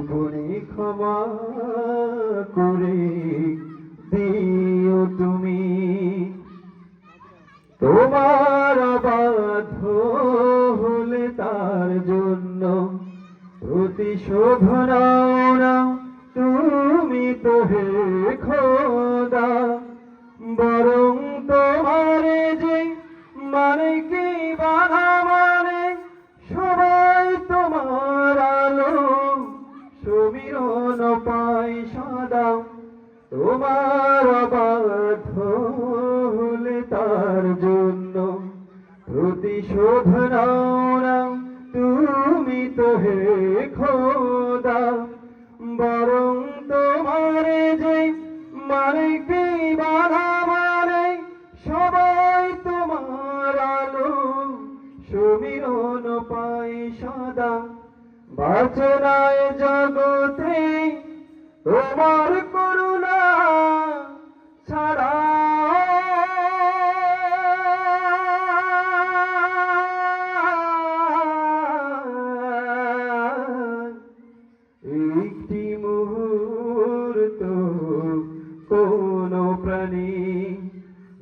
গোপনে ক্ষমা করে দিও তুমি। তোমার বাধ্য হলে তার জন্য প্রতিশোধ নাও না তুমি তো হে খোদা। বরং তোমারে যে মানে কি বাধা মানে সবাই তোমার আলো সমীরণ পাই সদা। তোমার বাধ্য হলে তার জন্য প্রতিশোধ নাও না তুমি তো হে খোদা। বরং তোমারে যে মানে কি বাধা মানে সবাই তোমার আলো সমীরণ পাই সদা। বাঁচনায় জগতে তোমার করুণা ছাড়া একটি মুহূর্ত কোন প্রাণী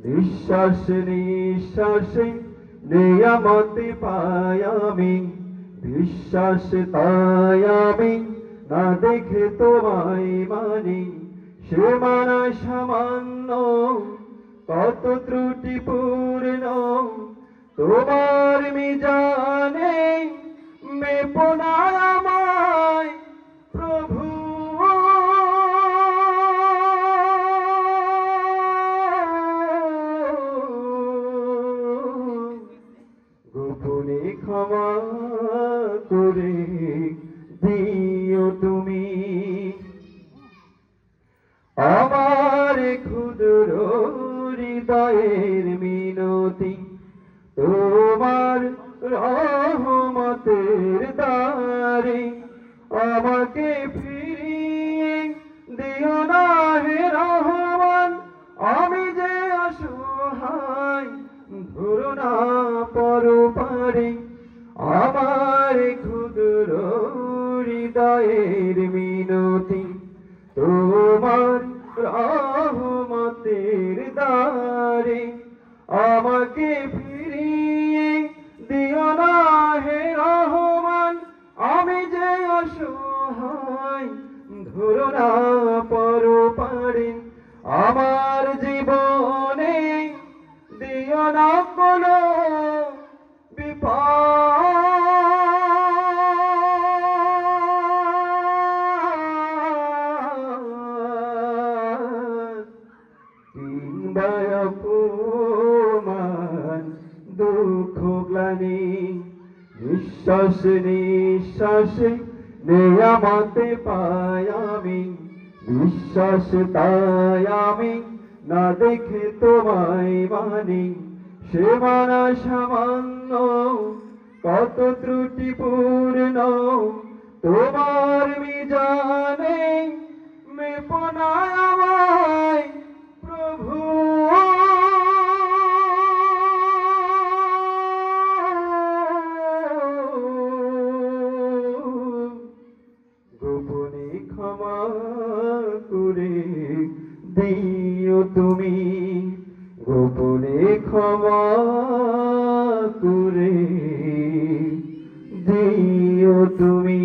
নিঃশ্বাস নিঃশ্বাসে নিয়ামতে পাই আমি। বিশ্বাস তাই আমি না দেখে তোমায় মানি। সে মানা সামান্য কত ত্রুটিপূর্ণ তোমার মিজানে মেপো না আমায় প্রভু। গোপনে ক্ষমা করে দিও তুমি। আমার ক্ষুদ্র হৃদয়ের মিনতি তোমার রহমতের দ্বারে আমাকে ফিরিয়ে দিও না হে রহমান। আমি যে অসহায় ধরো না পরপারে। আমার ক্ষুদ্র হৃদয়ের মিনতি তোমার রহমতের দ্বারে আমাকে ফিরিয়ে দিও না হে রহমান। আমি যে অসহায় ধরো না পরপারে। আমার জীবনে দিও না কোনো কিংবা অপমান দুঃখ গ্লানি। নিঃশ্বাস নিঃশ্বাসে নিয়ামতে পাই আমি। বিশ্বাস তাই আমি না দেখে তোমায় মানি। সে মানা সামান্য কত ত্রুটিপূর্ণ তোমার মিজানে মেপো না আমায় প্রভু। গোপনে ক্ষমা করে দিও তুমি। গোপনে ক্ষমা করে দিও তুমি।